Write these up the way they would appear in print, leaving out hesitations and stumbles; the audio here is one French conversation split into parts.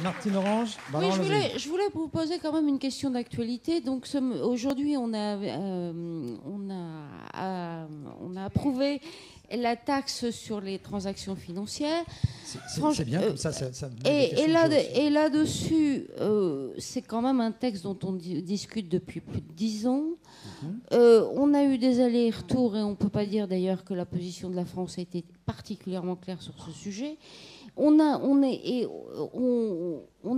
Martine Orange. Oui, je voulais vous poser quand même une question d'actualité. Donc aujourd'hui, on a approuvé la taxe sur les transactions financières. C'est bien, comme ça et là-dessus, c'est quand même un texte dont on discute depuis plus de 10 ans. On a eu des allers-retours et on ne peut pas dire d'ailleurs que la position de la France a été particulièrement claire sur ce sujet. On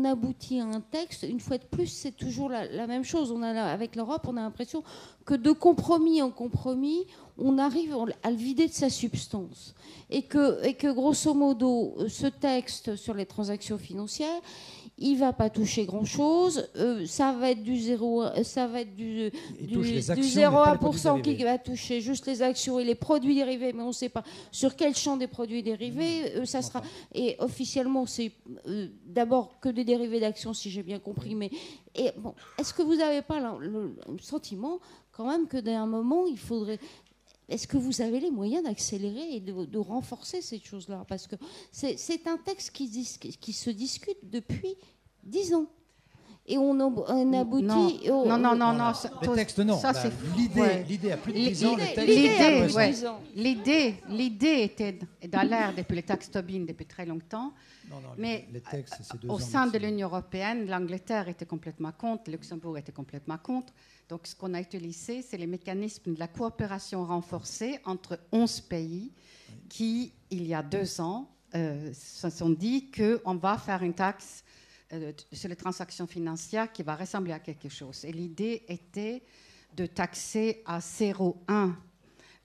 aboutit à un texte. Une fois de plus, c'est toujours la même chose. Avec l'Europe, on a l'impression que de compromis en compromis, on arrive à le vider de sa substance. Et que grosso modo, ce texte sur les transactions financières, il va pas toucher grand-chose. Ça va être du 0,1% qui va toucher juste les actions et les produits dérivés, mais on ne sait pas sur quel champ des produits dérivés ça sera. Et officiellement, c'est d'abord que des dérivés d'actions, si j'ai bien compris. Mais est-ce que vous n'avez pas le sentiment quand même que d'un moment, il faudrait... Est-ce que vous avez les moyens d'accélérer et de renforcer ces choses-là? Parce que c'est un texte qui se discute depuis 10 ans. Et on aboutit... Non. Le texte, non. Ça, c'est l'idée a plus de 10 ans. L'idée était dans l'air depuis les taxes Tobin depuis très longtemps. Mais les textes, c'est 2 ans. Au sein de l'Union européenne, l'Angleterre était complètement contre, le Luxembourg était complètement contre. Donc, ce qu'on a utilisé, c'est les mécanismes de la coopération renforcée entre 11 pays qui, il y a 2 ans, se sont dit qu'on va faire une taxe sur les transactions financières qui va ressembler à quelque chose. Et l'idée était de taxer à 0,1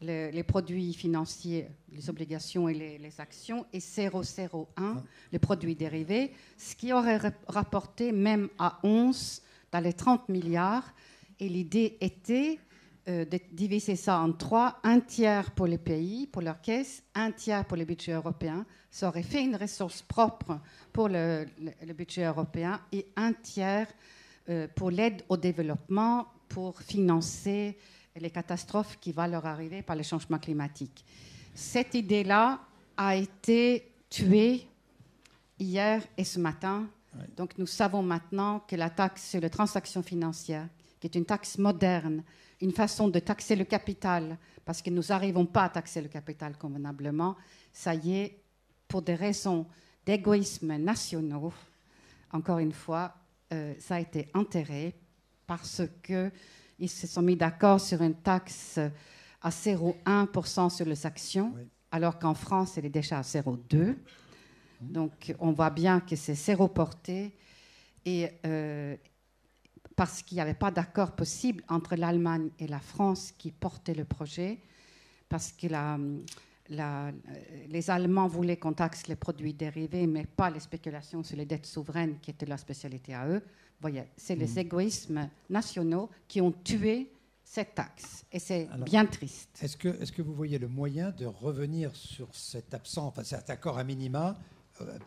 les produits financiers, les obligations et les actions, et 0,01 les produits dérivés, ce qui aurait rapporté même à 11 dans les 30 milliards. Et l'idée était de diviser ça en 3, un tiers pour les pays, pour leurs caisses, un tiers pour les budgets européens. Ça aurait fait une ressource propre pour le budget européen et un tiers pour l'aide au développement, pour financer les catastrophes qui vont leur arriver par le changement climatique. Cette idée-là a été tuée hier et ce matin. Ouais. Donc nous savons maintenant que la taxe sur les transactions financières, qui est une taxe moderne, une façon de taxer le capital, parce que nous n'arrivons pas à taxer le capital convenablement, ça y est, pour des raisons d'égoïsme nationaux, encore une fois, ça a été enterré parce qu'ils se sont mis d'accord sur une taxe à 0,1% sur les actions, oui, alors qu'en France, elle est déjà à 0,2%. Donc, on voit bien que c'est 0 portée. Et parce qu'il n'y avait pas d'accord possible entre l'Allemagne et la France qui portaient le projet, parce que les Allemands voulaient qu'on taxe les produits dérivés, mais pas les spéculations sur les dettes souveraines, qui étaient leur spécialité à eux. Vous voyez, c'est les égoïsmes nationaux qui ont tué cette taxe. Et c'est bien triste. Est-ce que vous voyez le moyen de revenir sur cet accord à minima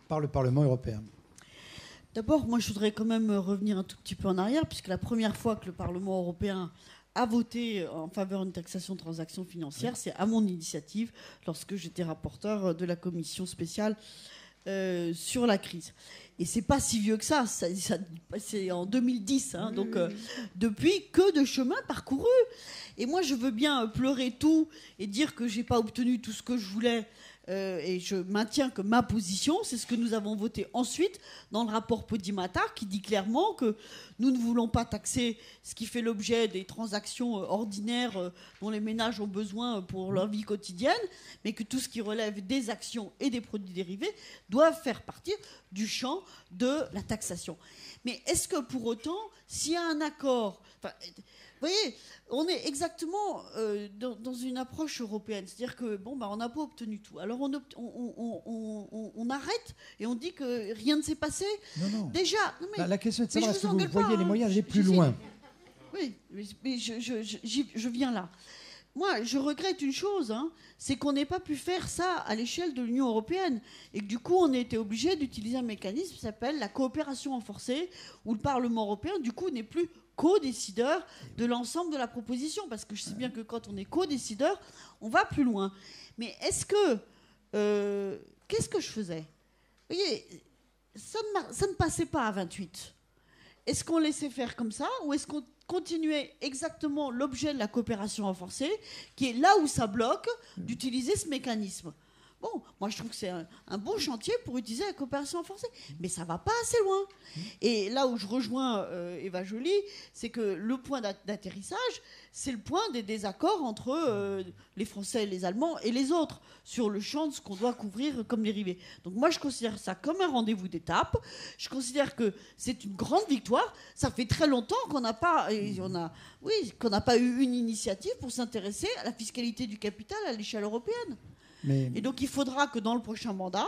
par le Parlement européen ? D'abord, moi, je voudrais quand même revenir un tout petit peu en arrière, puisque la première fois que le Parlement européen a voté en faveur d'une taxation de transactions financières, c'est à mon initiative, lorsque j'étais rapporteur de la commission spéciale sur la crise. Et c'est pas si vieux que ça c'est en 2010, hein, donc depuis, que de chemin parcouru. Et moi, je veux bien pleurer tout et dire que j'ai pas obtenu tout ce que je voulais. Et je maintiens que ma position, c'est ce que nous avons voté ensuite dans le rapport Podimata, qui dit clairement que nous ne voulons pas taxer ce qui fait l'objet des transactions ordinaires dont les ménages ont besoin pour leur vie quotidienne, mais que tout ce qui relève des actions et des produits dérivés doivent faire partie du champ de la taxation. Mais est-ce que pour autant, s'il y a un accord... Vous voyez, on est exactement dans une approche européenne. C'est-à-dire que, on n'a pas obtenu tout. Alors on arrête et on dit que rien ne s'est passé. Non. Déjà, non, mais, la question est de savoir, est-ce que vous voyez les moyens d'aller plus loin ? Oui, mais je viens là. Moi, je regrette une chose, c'est qu'on n'ait pas pu faire ça à l'échelle de l'Union européenne et que du coup, on a été obligé d'utiliser un mécanisme qui s'appelle la coopération renforcée, où le Parlement européen, du coup, n'est plus co-décideur de l'ensemble de la proposition, parce que je sais bien que quand on est co-décideur, on va plus loin. Mais est-ce que... qu'est-ce que je faisais ? Vous voyez, ça ne passait pas à 28. Est-ce qu'on laissait faire comme ça ou est-ce qu'on continuait exactement l'objet de la coopération renforcée, qui est là où ça bloque, d'utiliser ce mécanisme? Bon, moi je trouve que c'est un bon chantier pour utiliser la coopération renforcée, mais ça va pas assez loin. Et là où je rejoins Eva Joly, c'est que le point d'atterrissage, c'est le point des désaccords entre les Français, les Allemands et les autres sur le champ de ce qu'on doit couvrir comme dérivé. Donc moi je considère ça comme un rendez-vous d'étape. Je considère que c'est une grande victoire. Ça fait très longtemps qu'on n'a pas, qu'on n'a pas eu une initiative pour s'intéresser à la fiscalité du capital à l'échelle européenne. Et donc il faudra que dans le prochain mandat,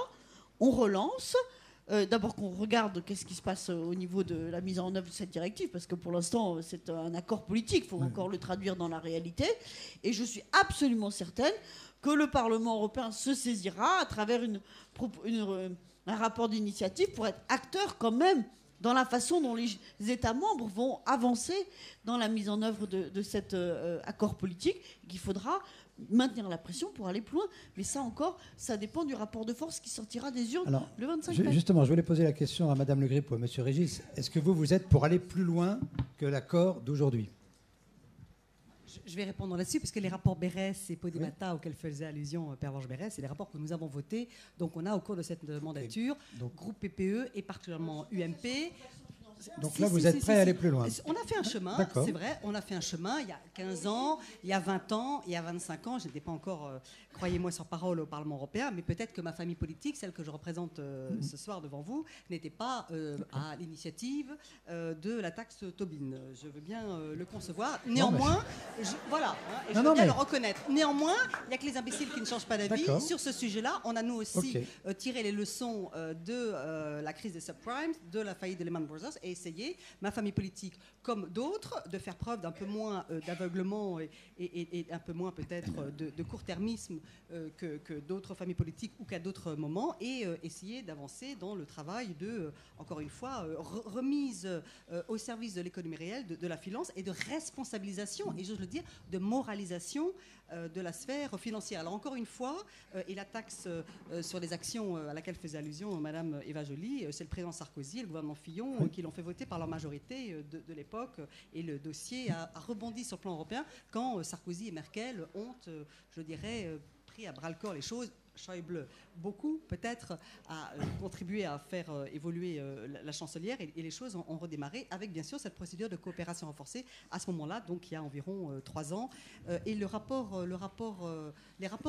on relance. D'abord qu'on regarde qu'est-ce qui se passe au niveau de la mise en œuvre de cette directive, parce que pour l'instant c'est un accord politique, il faut encore le traduire dans la réalité. Et je suis absolument certaine que le Parlement européen se saisira à travers un rapport d'initiative pour être acteur quand même dans la façon dont les États membres vont avancer dans la mise en œuvre de cet accord politique, qu'il faudra maintenir la pression pour aller plus loin. Mais ça encore, ça dépend du rapport de force qui sortira des urnes le 25 mai. Justement, je voulais poser la question à Mme Le Grip ou à M. Régis. Est-ce que vous êtes pour aller plus loin que l'accord d'aujourd'hui? Je vais répondre là-dessus, parce que les rapports Berès et Podimata auxquels faisait allusion Pervenche Berès, c'est des rapports que nous avons votés. Donc on a au cours de cette mandature, groupe PPE et particulièrement UMP. Donc là, vous êtes prêt à aller plus loin. On a fait un chemin, c'est vrai. On a fait un chemin il y a 15 ans, il y a 20 ans, il y a 25 ans. Je n'étais pas encore, croyez-moi, sur parole au Parlement européen, mais peut-être que ma famille politique, celle que je représente ce soir devant vous, n'était pas à l'initiative de la taxe Tobin. Je veux bien le concevoir. Néanmoins, je veux bien le reconnaître. Néanmoins, il n'y a que les imbéciles qui ne changent pas d'avis. Sur ce sujet-là, on a nous aussi tiré les leçons de la crise des subprimes, de la faillite de Lehman Brothers, et essayer, ma famille politique comme d'autres, de faire preuve d'un peu moins d'aveuglement et un peu moins peut-être de court-termisme que d'autres familles politiques ou qu'à d'autres moments, et essayer d'avancer dans le travail de, encore une fois, remise au service de l'économie réelle, de la finance et de responsabilisation, et j'ose le dire, de moralisation de la sphère financière. Alors encore une fois, et la taxe sur les actions à laquelle faisait allusion Madame Eva Joly, c'est le président Sarkozy et le gouvernement Fillon qui l'ont fait voter par leur majorité de l'époque, et le dossier a rebondi sur le plan européen quand Sarkozy et Merkel ont, je dirais, pris à bras-le-corps les choses. Schäuble, beaucoup peut-être, a contribué à faire évoluer la chancelière, et les choses ont redémarré avec bien sûr cette procédure de coopération renforcée à ce moment-là, donc il y a environ 3 ans. Et les rapports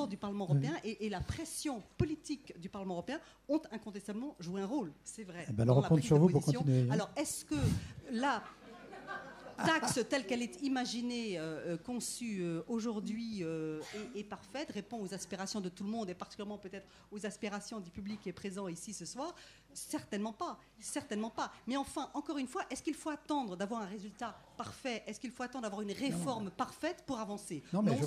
du Parlement européen et la pression politique du Parlement européen ont incontestablement joué un rôle, c'est vrai. Alors on compte sur vous pour continuer. Alors est-ce que la taxe telle qu'elle est imaginée, conçue aujourd'hui est parfaite, répond aux aspirations de tout le monde et particulièrement peut-être aux aspirations du public qui est présent ici ce soir? Certainement pas, certainement pas. Mais enfin, encore une fois, est-ce qu'il faut attendre d'avoir un résultat parfait? Est-ce qu'il faut attendre d'avoir une réforme parfaite pour avancer? Non, mais je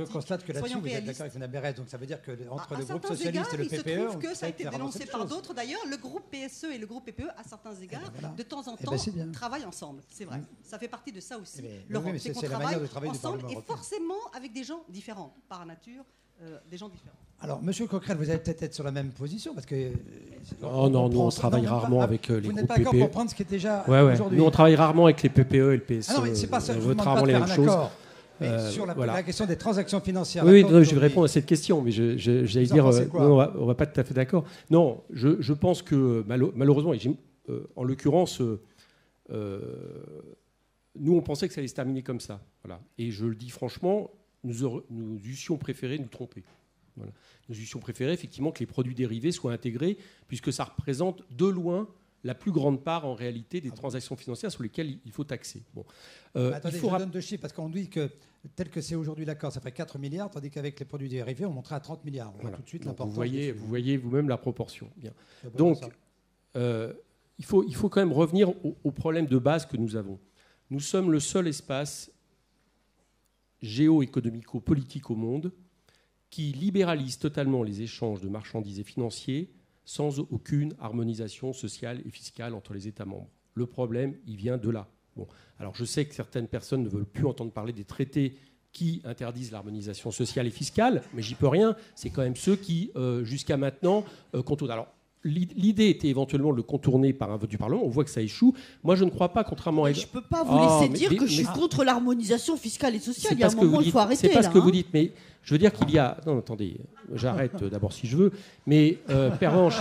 constate que là-dessus, vous êtes d'accord avec Mme Berès, donc ça veut dire qu'entre le groupe socialiste et le PPE... Il se trouve que ça a été dénoncé par d'autres d'ailleurs. Le groupe PSE et le groupe PPE, à certains égards, de temps en temps, travaillent ensemble. C'est vrai. Ça fait partie de ça aussi. L'Europe, c'est qu'on travaille ensemble et forcément avec des gens différents, par nature, des gens différents. Alors, Monsieur Coquerel, vous allez peut-être être sur la même position, parce que... Non, nous on travaille rarement avec les groupes PPE. Vous n'êtes pas d'accord pour prendre ce qui est déjà aujourd'hui? Nous on travaille rarement avec les PPE et le PSE. Ah non, mais c'est pas ça, je vous demande pas de faire un accord. Sur la question des transactions financières. Oui, je vais répondre à cette question, mais j'allais dire, non, on ne va pas tout à fait d'accord. Non, je pense que malheureusement, en l'occurrence, nous on pensait que ça allait se terminer comme ça. Voilà. Et je le dis franchement, nous eussions préféré nous tromper. Voilà. Nous eussions préféré effectivement que les produits dérivés soient intégrés, puisque ça représente de loin la plus grande part en réalité des transactions financières sur lesquelles il faut taxer. Bon. Attendez, je donne 2 chiffres, parce qu'on dit que tel que c'est aujourd'hui l'accord, ça ferait 4 milliards, tandis qu'avec les produits dérivés, on monterait à 30 milliards. On voit tout de suite l'importance. Vous voyez vous-même la proportion. Bien. Donc, il faut quand même revenir au problème de base que nous avons. Nous sommes le seul espace géoéconomico-politique au monde qui libéralise totalement les échanges de marchandises et financiers sans aucune harmonisation sociale et fiscale entre les États membres. Le problème, il vient de là. Bon. Alors je sais que certaines personnes ne veulent plus entendre parler des traités qui interdisent l'harmonisation sociale et fiscale, mais j'y peux rien. C'est quand même ceux qui, jusqu'à maintenant, contournent. Alors, l'idée était éventuellement de le contourner par un vote du Parlement. On voit que ça échoue. Moi, je ne crois pas, contrairement à... Je ne peux pas vous laisser dire que je suis contre l'harmonisation fiscale et sociale. Il y a un moment, il faut arrêter. C'est pas ce que vous dites, mais je veux dire qu'il y a... Non, attendez, j'arrête d'abord si je veux. Mais, Pervenche...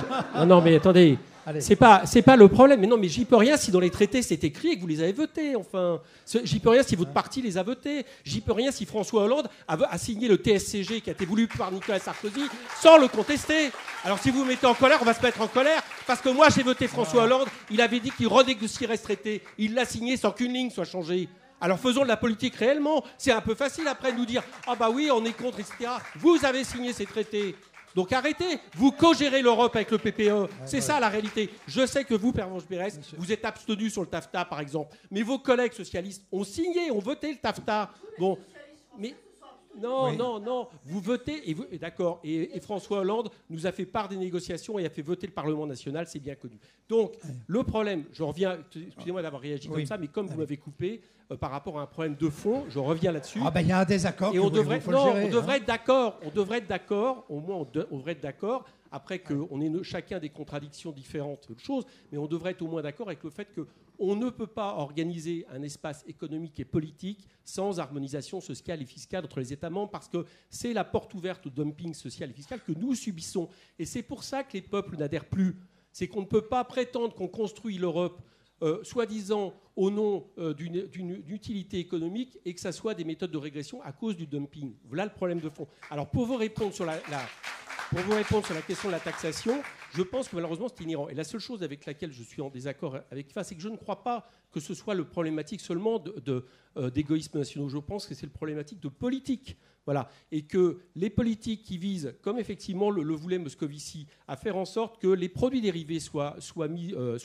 Non, mais attendez... C'est pas le problème. Mais non, mais j'y peux rien si dans les traités c'est écrit et que vous les avez votés. Enfin, j'y peux rien si votre parti les a votés. J'y peux rien si François Hollande a signé le TSCG qui a été voulu par Nicolas Sarkozy sans le contester. Alors si vous vous mettez en colère, on va se mettre en colère parce que moi j'ai voté François Hollande. Il avait dit qu'il renégocierait ce traité. Il l'a signé sans qu'une ligne soit changée. Alors faisons de la politique réellement. C'est un peu facile après de nous dire ah bah oui on est contre etc. Vous avez signé ces traités. Donc arrêtez, vous co-gérez l'Europe avec le PPE. C'est ça la réalité. Je sais que vous, Pervenche Berès, vous êtes abstenu sur le TAFTA, par exemple. Mais vos collègues socialistes ont signé, ont voté le TAFTA. Bon, mais... Non, vous votez, et d'accord, et François Hollande nous a fait part des négociations et a fait voter le Parlement national, c'est bien connu. Donc, le problème, je reviens, excusez-moi d'avoir réagi comme ça, mais comme vous m'avez coupé, par rapport à un problème de fond, je reviens là-dessus. Ah ben il y a un désaccord. Et on devrait être d'accord, au moins on devrait être d'accord, après qu'on ait chacun des contradictions différentes de choses, mais on devrait être au moins d'accord avec le fait qu'on ne peut pas organiser un espace économique et politique sans harmonisation sociale et fiscale entre les États membres, parce que c'est la porte ouverte au dumping social et fiscal que nous subissons. Et c'est pour ça que les peuples n'adhèrent plus. C'est qu'on ne peut pas prétendre qu'on construit l'Europe soi-disant au nom d'une utilité économique et que ça soit des méthodes de régression à cause du dumping. Voilà le problème de fond. Alors pour vous répondre sur la question de la taxation, je pense que malheureusement c'est inhérent. Et la seule chose avec laquelle je suis en désaccord avec FA, c'est que je ne crois pas que ce soit le problématique seulement d'égoïsme nationaux. Je pense que c'est le problématique de politique. Voilà. Et que les politiques qui visent, comme effectivement le voulait Moscovici, à faire en sorte que les produits dérivés soient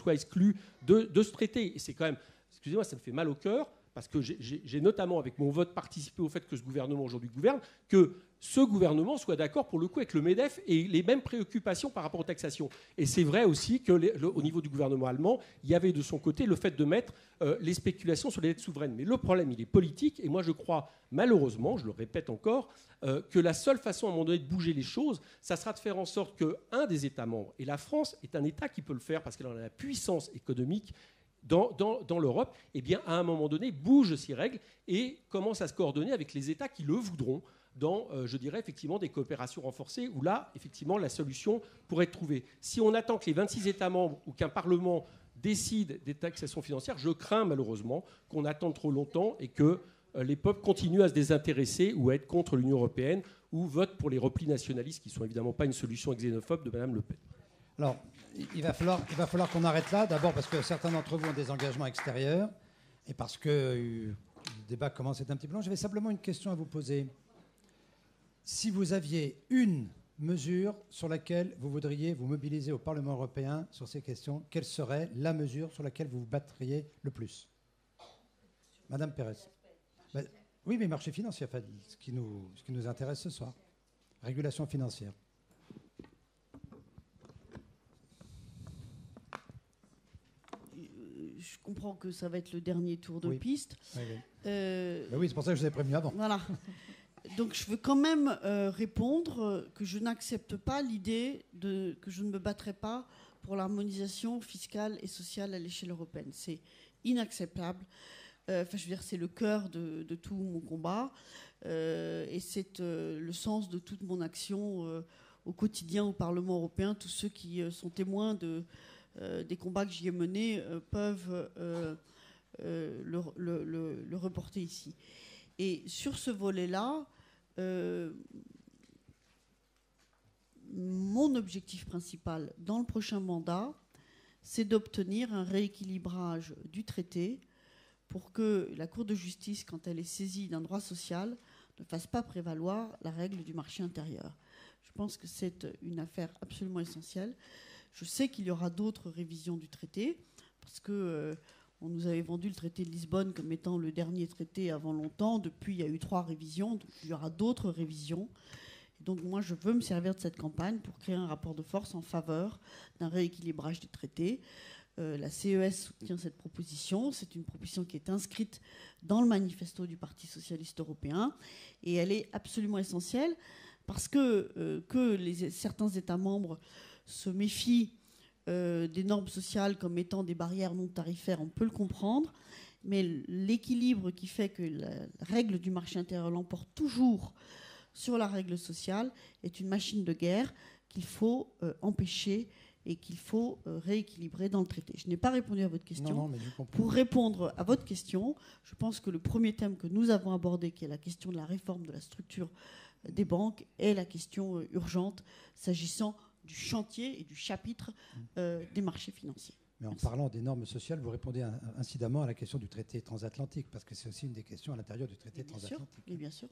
exclus de ce traité. Et c'est quand même, excusez-moi, ça me fait mal au cœur, parce que j'ai notamment, avec mon vote, participé au fait que ce gouvernement aujourd'hui gouverne, que ce gouvernement soit d'accord pour le coup avec le MEDEF et les mêmes préoccupations par rapport aux taxations. Et c'est vrai aussi qu'au niveau du gouvernement allemand, il y avait de son côté le fait de mettre les spéculations sur les dettes souveraines. Mais le problème, il est politique. Et moi, je crois, malheureusement, je le répète encore, que la seule façon à un moment donné de bouger les choses, ça sera de faire en sorte qu'un des États membres, et la France est un État qui peut le faire parce qu'elle en a la puissance économique, dans l'Europe, eh bien, à un moment donné, bouge ces règles et commence à se coordonner avec les États qui le voudront dans, je dirais, effectivement, des coopérations renforcées où là, effectivement, la solution pourrait être trouvée. Si on attend que les 26 États membres ou qu'un Parlement décide des taxations financières, je crains malheureusement qu'on attende trop longtemps et que les peuples continuent à se désintéresser ou à être contre l'Union européenne ou votent pour les replis nationalistes qui ne sont évidemment pas une solution xénophobe de Mme Le Pen. Alors, il va falloir qu'on arrête là, d'abord parce que certains d'entre vous ont des engagements extérieurs et parce que le débat commence à être un petit peu long. J'avais simplement une question à vous poser. Si vous aviez une mesure sur laquelle vous voudriez vous mobiliser au Parlement européen sur ces questions, quelle serait la mesure sur laquelle vous vous battriez le plus ? Madame Pérez. Ben, oui, mais marché financier, enfin, ce qui nous intéresse ce soir. Régulation financière. Je comprends que ça va être le dernier tour de piste. Oui. Oui, c'est pour ça que je vous ai prévenu avant. Voilà. Donc je veux quand même répondre que je n'accepte pas l'idée que je ne me battrai pas pour l'harmonisation fiscale et sociale à l'échelle européenne. C'est inacceptable. Je veux dire, c'est le cœur de tout mon combat et c'est le sens de toute mon action au quotidien au Parlement européen. Tous ceux qui sont témoins des combats que j'y ai menés peuvent le reporter ici. Et sur ce volet-là, mon objectif principal dans le prochain mandat, c'est d'obtenir un rééquilibrage du traité pour que la Cour de justice, quand elle est saisie d'un droit social, ne fasse pas prévaloir la règle du marché intérieur. Je pense que c'est une affaire absolument essentielle. Je sais qu'il y aura d'autres révisions du traité, parce que on nous avait vendu le traité de Lisbonne comme étant le dernier traité avant longtemps. Depuis, il y a eu 3 révisions, donc il y aura d'autres révisions. Et donc moi, je veux me servir de cette campagne pour créer un rapport de force en faveur d'un rééquilibrage des traités. La CES soutient cette proposition. C'est une proposition qui est inscrite dans le manifesto du Parti socialiste européen. Et elle est absolument essentielle parce que certains États membres se méfient des normes sociales comme étant des barrières non tarifaires, on peut le comprendre, mais l'équilibre qui fait que la règle du marché intérieur l'emporte toujours sur la règle sociale est une machine de guerre qu'il faut empêcher et qu'il faut rééquilibrer dans le traité. Je n'ai pas répondu à votre question. Non, mais je comprends. Pour répondre à votre question, je pense que le premier thème que nous avons abordé, qui est la question de la réforme de la structure des banques, est la question urgente s'agissant du chantier et du chapitre des marchés financiers. Mais en parlant des normes sociales, vous répondez incidemment à la question du traité transatlantique, parce que c'est aussi une des questions à l'intérieur du traité transatlantique. Oui, bien sûr.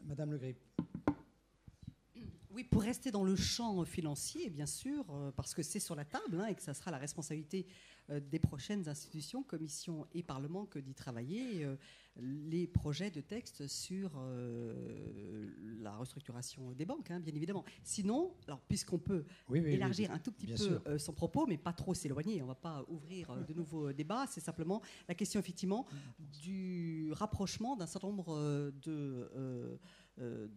Madame Le Grip. Oui, pour rester dans le champ financier, bien sûr, parce que c'est sur la table et que ça sera la responsabilité des prochaines institutions, commissions et parlements, que d'y travailler, les projets de texte sur la restructuration des banques, bien évidemment. Sinon, alors, puisqu'on peut élargir un tout petit peu son propos, mais pas trop s'éloigner, on ne va pas ouvrir de nouveaux débats, c'est simplement la question, effectivement, du rapprochement d'un certain nombre de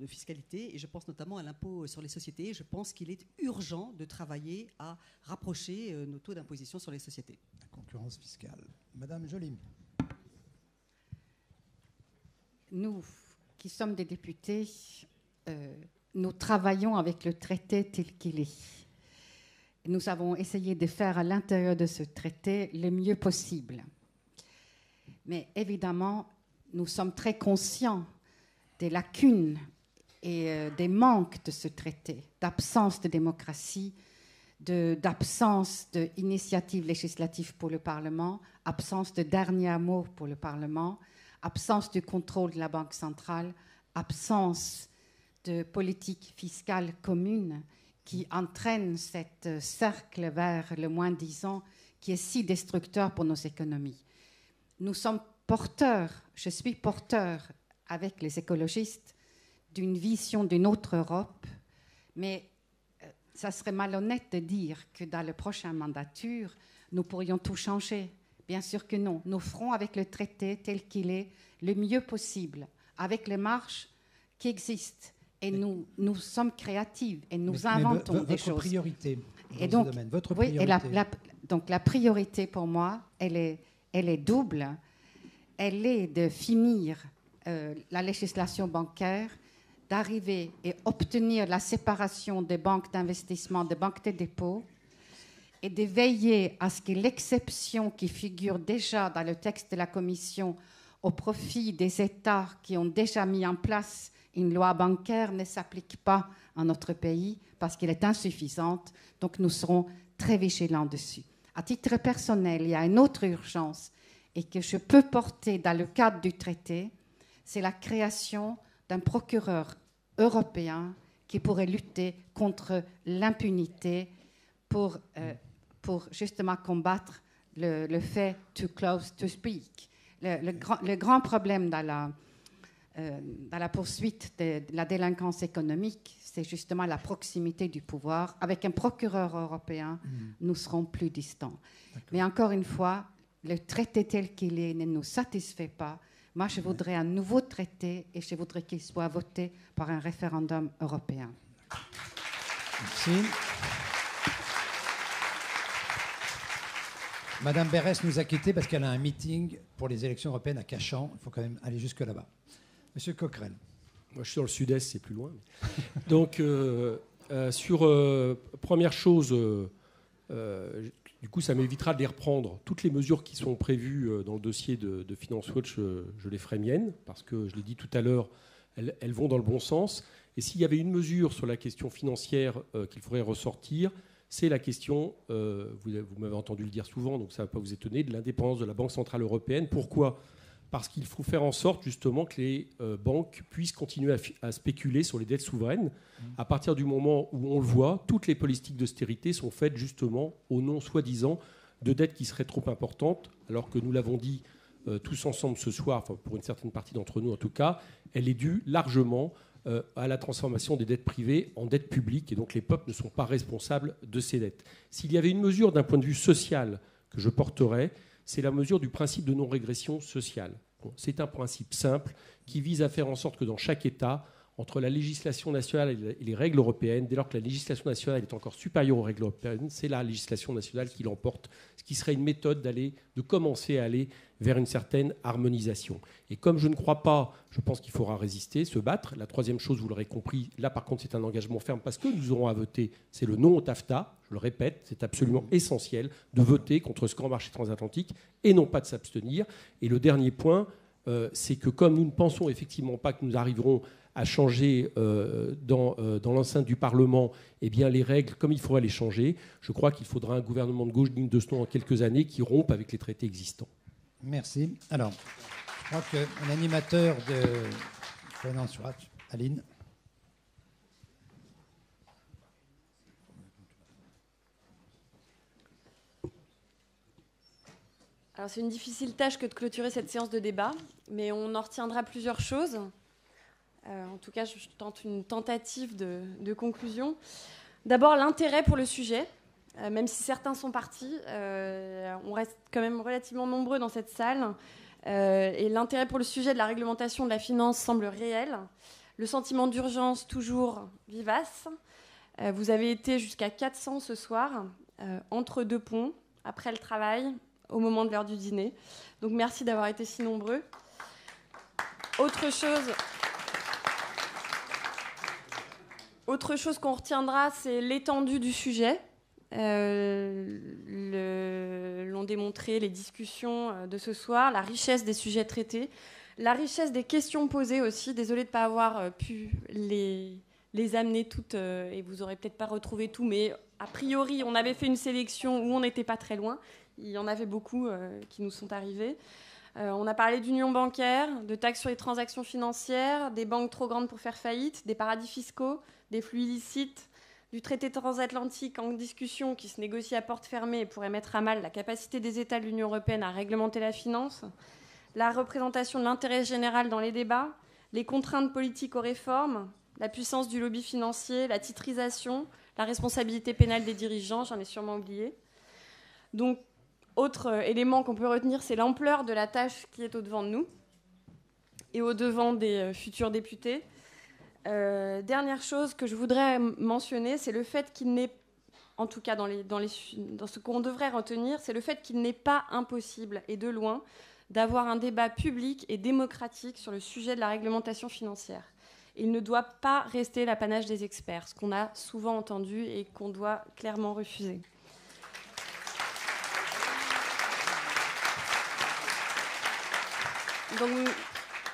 fiscalité, et je pense notamment à l'impôt sur les sociétés. Je pense qu'il est urgent de travailler à rapprocher nos taux d'imposition sur les sociétés. La concurrence fiscale. Madame Joly. Nous, qui sommes des députés, nous travaillons avec le traité tel qu'il est. Nous avons essayé de faire à l'intérieur de ce traité le mieux possible. Mais évidemment, nous sommes très conscients des lacunes et des manques de ce traité, d'absence de démocratie, d'absence d'initiative législative pour le Parlement, absence de dernier mot pour le Parlement, absence de contrôle de la Banque centrale, absence de politique fiscale commune qui entraîne cet cercle vers le moins-disant qui est si destructeur pour nos économies. Nous sommes porteurs, je suis porteur avec les écologistes, d'une vision d'une autre Europe, mais ça serait malhonnête de dire que dans la prochaine mandature, nous pourrions tout changer. Bien sûr que non. Nous ferons avec le traité tel qu'il est le mieux possible, avec les marges qui existent. Et nous sommes créatifs et nous inventons des choses. Votre priorité et dans donc, ce domaine, votre oui, priorité. Donc la priorité pour moi, elle est double. Elle est de finir la législation bancaire, d'arriver et obtenir la séparation des banques d'investissement, des banques de dépôt, et de veiller à ce que l'exception qui figure déjà dans le texte de la Commission au profit des États qui ont déjà mis en place une loi bancaire ne s'applique pas en notre pays parce qu'elle est insuffisante. Donc nous serons très vigilants dessus. À titre personnel, il y a une autre urgence et que je peux porter dans le cadre du traité, c'est la création d'un procureur européen qui pourrait lutter contre l'impunité pour justement combattre le fait too close to speak. Le grand problème dans la poursuite de la délinquance économique, c'est justement la proximité du pouvoir. Avec un procureur européen, nous serons plus distants. Mais encore une fois, le traité tel qu'il est ne nous satisfait pas. Moi, je voudrais un nouveau traité et je voudrais qu'il soit voté par un référendum européen. Merci. Madame Berès nous a quittés parce qu'elle a un meeting pour les élections européennes à Cachan. Il faut quand même aller jusque là-bas. Monsieur Coquerel. Moi, je suis dans le sud-est, c'est plus loin. Donc, première chose, du coup, ça m'évitera de les reprendre. Toutes les mesures qui sont prévues dans le dossier de Finance Watch, je les ferai miennes, parce que, je l'ai dit tout à l'heure, elles vont dans le bon sens. Et s'il y avait une mesure sur la question financière qu'il faudrait ressortir, c'est la question, vous m'avez entendu le dire souvent, donc ça ne va pas vous étonner, de l'indépendance de la Banque centrale européenne. Pourquoi ? Parce qu'il faut faire en sorte justement que les banques puissent continuer à spéculer sur les dettes souveraines. À partir du moment où on le voit, toutes les politiques d'austérité sont faites justement au nom, soi-disant, de dettes qui seraient trop importantes, alors que nous l'avons dit tous ensemble ce soir, enfin pour une certaine partie d'entre nous en tout cas, elle est due largement à la transformation des dettes privées en dettes publiques, et donc les peuples ne sont pas responsables de ces dettes. S'il y avait une mesure d'un point de vue social que je porterais, c'est la mesure du principe de non-régression sociale. C'est un principe simple qui vise à faire en sorte que dans chaque État, entre la législation nationale et les règles européennes. Dès lors que la législation nationale est encore supérieure aux règles européennes, c'est la législation nationale qui l'emporte, ce qui serait une méthode de commencer à aller vers une certaine harmonisation. Et comme je ne crois pas, je pense qu'il faudra résister, se battre. La troisième chose, vous l'aurez compris, là par contre c'est un engagement ferme parce que nous aurons à voter, c'est le non au TAFTA. Je le répète, c'est absolument essentiel de voter contre ce grand marché transatlantique et non pas de s'abstenir. Et le dernier point, c'est que comme nous ne pensons effectivement pas que nous arriverons à changer dans l'enceinte du Parlement les règles comme il faudra les changer, je crois qu'il faudra un gouvernement de gauche digne de ce nom dans quelques années qui rompe avec les traités existants. Merci. Alors, je crois que l'animateur de... Non, sur Aline. Alors, c'est une difficile tâche que de clôturer cette séance de débat, mais on en retiendra plusieurs choses. En tout cas, je tente une tentative de conclusion. D'abord, l'intérêt pour le sujet. Même si certains sont partis, on reste quand même relativement nombreux dans cette salle. Et l'intérêt pour le sujet de la réglementation de la finance semble réel. Le sentiment d'urgence toujours vivace. Vous avez été jusqu'à 400 ce soir, entre deux ponts, après le travail, au moment de l'heure du dîner. Donc merci d'avoir été si nombreux. Autre chose qu'on retiendra, c'est l'étendue du sujet. L'ont démontré les discussions de ce soir, la richesse des sujets traités, la richesse des questions posées aussi. Désolée de ne pas avoir pu les amener toutes et vous n'aurez peut-être pas retrouvé tout, mais a priori, on avait fait une sélection où on n'était pas très loin. Il y en avait beaucoup qui nous sont arrivés. On a parlé d'union bancaire, de taxes sur les transactions financières, des banques trop grandes pour faire faillite, des paradis fiscaux, des flux illicites, du traité transatlantique en discussion qui se négocie à porte fermée et pourrait mettre à mal la capacité des États de l'Union européenne à réglementer la finance, la représentation de l'intérêt général dans les débats, les contraintes politiques aux réformes, la puissance du lobby financier, la titrisation, la responsabilité pénale des dirigeants, j'en ai sûrement oublié. Donc, autre élément qu'on peut retenir, c'est l'ampleur de la tâche qui est au-devant de nous et au-devant des futurs députés. Dernière chose que je voudrais mentionner, c'est le fait qu'il n'est, en tout cas dans ce qu'on devrait retenir, c'est le fait qu'il n'est pas impossible, et de loin, d'avoir un débat public et démocratique sur le sujet de la réglementation financière. Il ne doit pas rester l'apanage des experts, ce qu'on a souvent entendu et qu'on doit clairement refuser. Donc,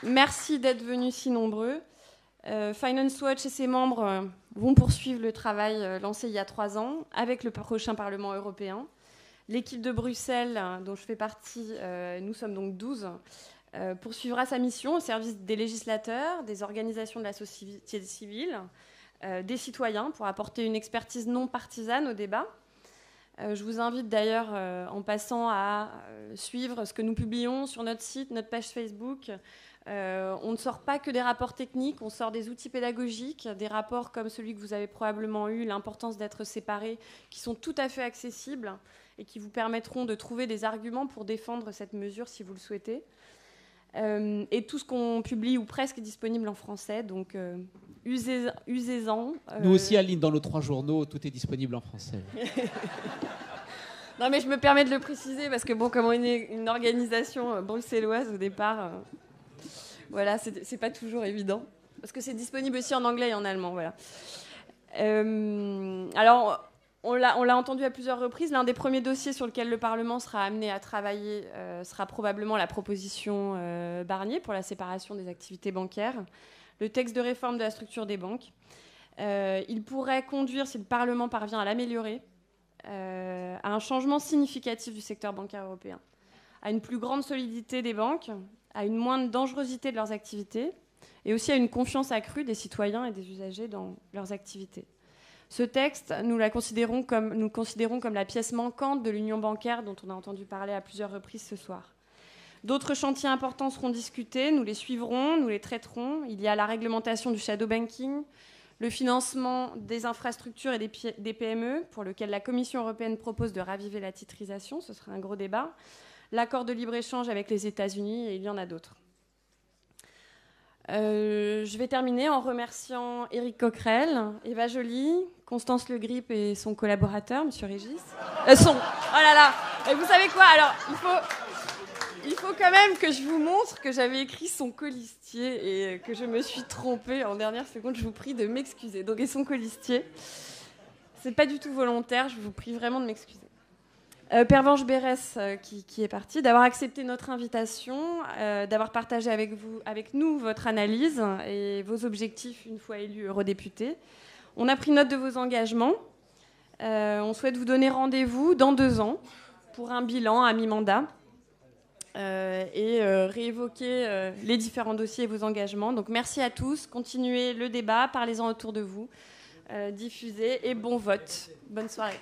merci d'être venus si nombreux. Finance Watch et ses membres vont poursuivre le travail lancé il y a 3 ans avec le prochain Parlement européen. L'équipe de Bruxelles, dont je fais partie, nous sommes donc 12, poursuivra sa mission au service des législateurs, des organisations de la société civile, des citoyens pour apporter une expertise non partisane au débat. Je vous invite d'ailleurs, en passant, à suivre ce que nous publions sur notre site, notre page Facebook. On ne sort pas que des rapports techniques, on sort des outils pédagogiques, des rapports comme celui que vous avez probablement eu, l'importance d'être séparés, qui sont tout à fait accessibles et qui vous permettront de trouver des arguments pour défendre cette mesure si vous le souhaitez. Et tout ce qu'on publie ou presque est disponible en français, donc usez-en. Nous aussi, Aline, dans nos 3 journaux, tout est disponible en français. Non, mais je me permets de le préciser parce que, bon, comme on est une organisation bruxelloise au départ, voilà, c'est pas toujours évident. Parce que c'est disponible aussi en anglais et en allemand, voilà. Alors, on l'a entendu à plusieurs reprises. L'un des premiers dossiers sur lequel le Parlement sera amené à travailler sera probablement la proposition Barnier pour la séparation des activités bancaires, le texte de réforme de la structure des banques. Il pourrait conduire, si le Parlement parvient à l'améliorer, à un changement significatif du secteur bancaire européen, à une plus grande solidité des banques, à une moindre dangerosité de leurs activités et aussi à une confiance accrue des citoyens et des usagers dans leurs activités. Ce texte, nous considérons comme la pièce manquante de l'union bancaire dont on a entendu parler à plusieurs reprises ce soir. D'autres chantiers importants seront discutés, nous les suivrons, nous les traiterons. Il y a la réglementation du shadow banking, le financement des infrastructures et des PME, pour lequel la Commission européenne propose de raviver la titrisation, ce sera un gros débat, l'accord de libre-échange avec les États-Unis, et il y en a d'autres. Je vais terminer en remerciant Éric Coquerel, Eva Joly, Constance Le Grip et son collaborateur, Monsieur Régis. Oh là là. Et vous savez quoi? Alors, il faut quand même que je vous montre que j'avais écrit son colistier et que je me suis trompée en dernière seconde. Je vous prie de m'excuser. Donc, et son colistier, c'est pas du tout volontaire. Je vous prie vraiment de m'excuser. Pervenche Berès, qui est partie, d'avoir accepté notre invitation, d'avoir partagé avec nous votre analyse et vos objectifs une fois élu eurodéputé. On a pris note de vos engagements. On souhaite vous donner rendez-vous dans 2 ans pour un bilan à mi-mandat et réévoquer les différents dossiers et vos engagements. Donc merci à tous. Continuez le débat, parlez-en autour de vous, diffusez et bon vote. Bonne soirée.